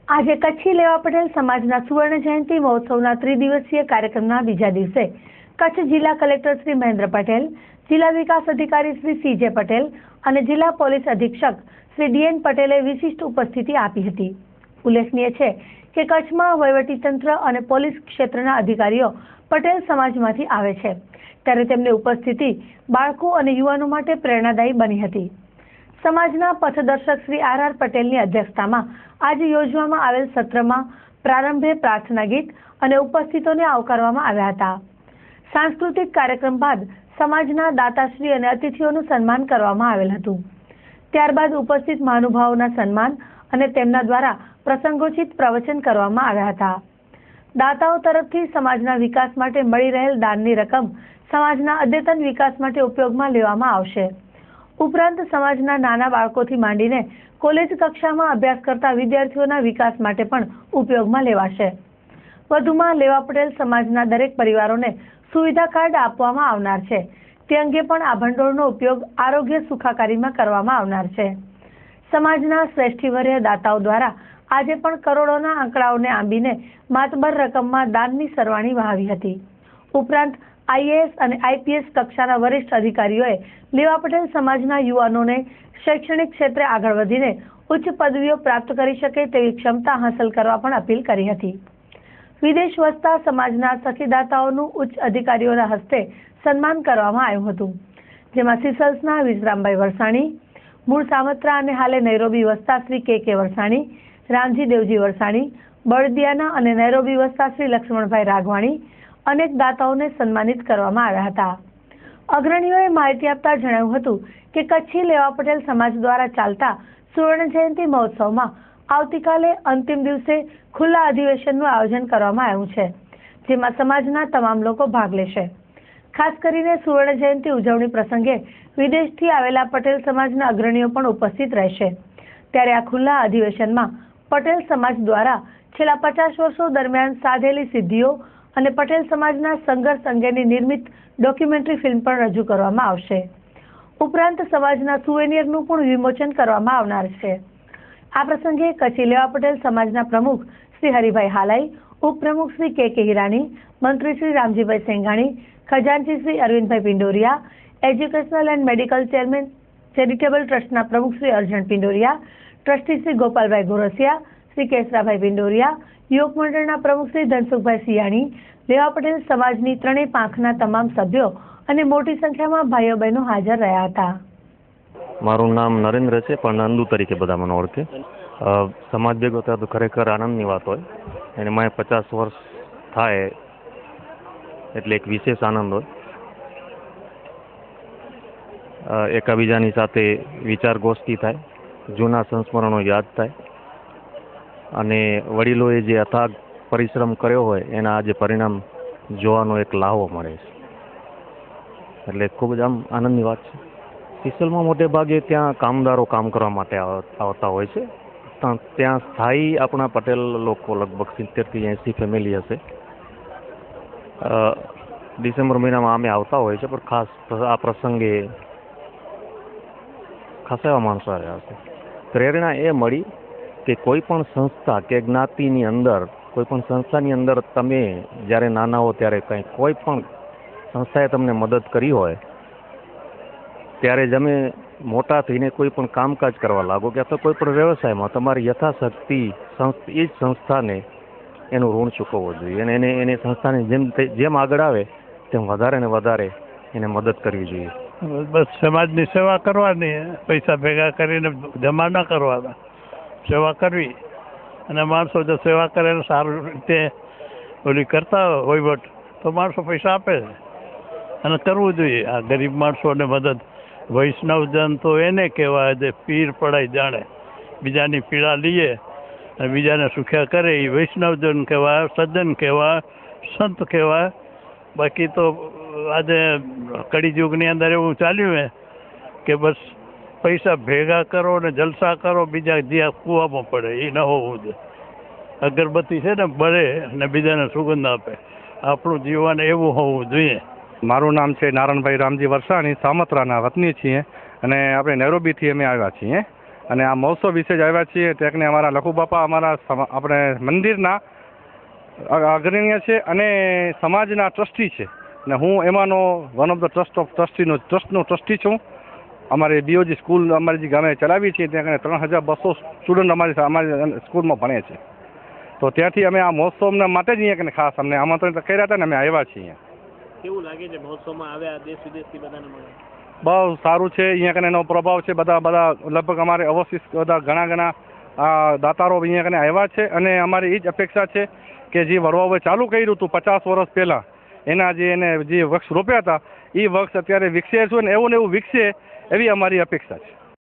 આજે કચ્છી લેવા પટેલ સમાજના સુવર્ણ જયંતિ મહોત્સવના ત્રિદિવસીય કાર્યક્રમના બીજા દિવસે કચ્છ જિલ્લા કલેક્ટર શ્રી મહેન્દ્ર પટેલ, જિલ્લા વિકાસ અધિકારી શ્રી CJ પટેલ અને જિલ્લા પોલીસ અધિક્ષક શ્રી DN પટેલે વિશિષ્ટ ઉપસ્થિતિ આપી હતી. ઉલ્લેખનીય છે કે કચ્છમાં વહીવટીતંત્ર અને પોલીસ ક્ષેત્રના અધિકારીઓ પટેલ સમાજમાંથી આવે છે, ત્યારે તેમની ઉપસ્થિતિ બાળકો અને યુવાનો માટે પ્રેરણાદાયી બની હતી. સમાજના પથદર્શક શ્રી RR પટેલની અધ્યક્ષતામાં આજે યોજવામાં આવેલ સત્રમાં પ્રારંભે પ્રાર્થના ગીત અને ઉપસ્થિતોને આવકારવામાં આવ્યા હતા. સાંસ્કૃતિક કાર્યક્રમ બાદ સમાજના દાતાશ્રી અને અતિથિઓનું સન્માન કરવામાં આવેલ હતું. ત્યારબાદ ઉપસ્થિત મહાનુભાવોના સન્માન અને તેમના દ્વારા પ્રસંગોચિત પ્રવચન કરવામાં આવ્યા હતા. દાતાઓ તરફથી સમાજના વિકાસ માટે મળી રહેલ દાનની રકમ સમાજના અદ્યતન વિકાસ માટે ઉપયોગમાં લેવામાં આવશે. ઉપરાંત સમાજના નાના બાળકોથી માંડીને કોલેજ કક્ષામાં અભ્યાસ કરતા વિદ્યાર્થીઓના વિકાસ માટે પણ ઉપયોગમાં લેવાશે. વધુમાં લેવા પટેલ સમાજના દરેક પરિવારોને સુવિધા કાર્ડ આપવામાં આવનાર છે, તે અંગે પણ આ ભંડોળનો ઉપયોગ આરોગ્ય સુખાકારીમાં કરવામાં આવનાર છે. સમાજના શ્રેષ્ઠીવર્ય દાતાઓ દ્વારા આજે પણ કરોડોના આંકડાઓને આંબીને માતબર રકમમાં દાનની સરવાણી વહાવી હતી. ઉપરાંત IAS અને IPS કક્ષાના વરિષ્ઠ અધિકારીઓએ લેવા પટેલ સમાજના યુવાનોને શૈક્ષણિક ક્ષેત્રે આગળ વધીને ઉચ્ચ પદવીઓ પ્રાપ્ત કરી શકે તેવી ક્ષમતા હાંસલ કરવા પણ અપીલ કરી હતી. વિદેશ વસતા સમાજના સખીદાતાઓનું ઉચ્ચ અધિકારીઓના હસ્તે સન્માન કરવામાં આવ્યું હતું, જેમાં સિસલ્સના વિજરામભાઈ વરસાણી, મૂળ સામત્રા અને હાલે નૈરોબી વસતા શ્રી KK વરસાણી, રામજી દેવજી વરસાણી, બળદિયાના અને નૈરોબી વસતા શ્રી લક્ષ્મણભાઈ રાઘવાણી અનેક દાતાઓને સન્માનિત કરવામાં આવ્યા હતા. અગ્રણીઓએ માહિતી આપતા જણાવ્યું હતું કે કચ્છી લેવા પટેલ સમાજ દ્વારા ચાલતા સુવર્ણ જયંતિ મહોત્સવમાં આવતીકાલે અંતિમ દિવસે ખુલ્લા અધિવેશનનું આયોજન કરવામાં આવ્યું છે, જેમાં સમાજના તમામ લોકો ભાગ લેશે. ખાસ કરીને સુવર્ણ જયંતિ ઉજવણી પ્રસંગે વિદેશથી આવેલા પટેલ સમાજના અગ્રણીઓ પણ ઉપસ્થિત રહેશે. ત્યારે આ ખુલ્લા અધિવેશનમાં પટેલ સમાજ દ્વારા છેલ્લા 50 વર્ષો દરમિયાન સાધેલી સિદ્ધિઓ અને પટેલ સમાજના સંઘર્ષ અંગેની નિર્મિત ડોક્યુમેન્ટરી ફિલ્મ પણ રજૂ કરવામાં આવશે. ઉપરાંત સમાજના સુવેનિયરનું પણ વિમોચન કરવામાં આવનાર છે. આ પ્રસંગે કચ્છી લેવા પટેલ સમાજના પ્રમુખ શ્રી હરિભાઈ હાલાઈ, ઉપપ્રમુખ શ્રી KK હિરાણી, મંત્રી શ્રી રામજીભાઈ સેંઘાણી, ખજાનચી Shri Arvindbhai Pindoria, educational and medical chairman charitable ટ્રસ્ટના પ્રમુખ શ્રી અર્જણ પિંડોરિયા, ટ્રસ્ટી શ્રી ગોપાલભાઈ ગોરસિયા, શ્રી કેસરાભાઈ પિંડોરિયા, યુવક મંડળના પ્રમુખ શ્રી ધનસુખભાઈ સિયાણી, લેવા પટેલ સમાજની ત્રણેય પાંખના તમામ સભ્યો અને મોટી સંખ્યામાં ભાઈઓ બહેનો હાજર રહ્યા હતા. મારું નામ નરેન્દ્ર છે, પણ નંદુ તરીકે બધા મને ઓળખે. સમાજ ભેગો થાય તો ખરેખર આનંદની વાત હોય, અને મને 50 વર્ષ થાય એટલે એક વિશેષ આનંદ હોય. એકાબીજાની સાથે વિચાર ગોષ્ઠી થાય, જૂના સંસ્મરણો યાદ થાય, અને વડીલોએ જે અથાગ પરિશ્રમ કર્યો હોય એના આજે પરિણામ જોવાનો એક લાહવો મળે છે, એટલે ખૂબ જ આમ આનંદની વાત છે. સિસલમાં મોટે ભાગે ત્યાં કામદારો કામ કરવા માટે આવતા હોય છે. ત્યાં સ્થાયી આપણા પટેલ લોકો લગભગ 70 થી 80 ફેમિલી હશે. ડિસેમ્બર મહિનામાં અમે આવતા હોય છે, પણ ખાસ આ પ્રસંગે ખાસ એવા માણસો આવ્યા હશે. પ્રેરણા એ મળી કે કોઈ પણ સંસ્થા કે જ્ઞાતિની અંદર, કોઈ પણ સંસ્થાની અંદર તમે જ્યારે નાના હો ત્યારે કોઈ પણ સંસ્થાએ તમને મદદ કરી હોય, ત્યારે જ અમે મોટા થઈને કોઈ પણ કામકાજ કરવા લાગો કે અથવા કોઈ પણ વ્યવસાયમાં તમારી યથાશક્તિ એ જ સંસ્થાને એનું ઋણ ચૂકવવું જોઈએ, અને એને સંસ્થાને જેમ આગળ આવે તેમ વધારે ને વધારે એને મદદ કરવી જોઈએ. બસ સમાજની સેવા કરવાની, પૈસા ભેગા કરીને જમા ન કરવાના, સેવા કરવી. અને માણસો જો સેવા કરે સારી રીતે ઓલી કરતા વહીવટ તો માણસો પૈસા આપે છે, અને કરવું જોઈએ. આ ગરીબ માણસોને મદદ, વૈષ્ણવજન તો એને કહેવાય જે પીર પડાય જાણે, બીજાની પીડા લઈએ અને બીજાને સુખ્યા કરે એ વૈષ્ણવજન કહેવાય, સજ્જન કહેવાય, સંત કહેવાય. બાકી તો આજે કળી યુગની અંદર એવું ચાલ્યું કે બસ પૈસા ભેગા કરો ને જલસા કરો, બીજા જ્યાં કૂવામાં પડે એ ન હોવું જોઈએ. અગરબત્તી છે ને બળે અને બીજાને સુગંધ આપે, આપણું જીવન એવું હોવું જોઈએ. મારું નામ છે નારાયણભાઈ રામજી વરસાણી, સામત્રાના વતની છીએ, અને આપણે નૈરોબીથી અમે આવ્યા છીએ. અને આ મહોત્સવ વિશે જ આવ્યા છીએ. ટેકને અમારા લખુબાપા અમારા આપણે મંદિરના અગ્રણીય છે અને સમાજના ટ્રસ્ટી છે, અને હું એમાંનો વન ઓફ ધ ટ્રસ્ટનો ટ્રસ્ટી છું. અમારી બીઓજી સ્કૂલ અમારી જે ગામે ચલાવી છે ત્યાં 3200 સ્ટુડન્ટ અમારી સ્કૂલમાં ભણે છે. તો ત્યાંથી અમે આ મહોત્સવના માટે જ અહીંયા ખાસ અમને આમંત્રણ કર્યા હતા ને અમે આવ્યા છીએ. કેવું લાગે છે મહોત્સવમાં આવ્યા દેશ વિદેશથી બધાને મળે? બહુ સારું છે. અહીંયા કને એનો પ્રભાવ છે. બધા લગભગ અમારે અવશિષ બધા ઘણા દાતારો અહીંયા કને આવ્યા છે, અને અમારી એ જ અપેક્ષા છે કે જે વડવાઓએ ચાલુ કર્યું હતું 50 વર્ષ પહેલાં એના જે વૃક્ષ રોપ્યા હતા એ વૃક્ષ અત્યારે વિકસે છે ને એવું વિકસે એવી અમારી અપેક્ષા છે.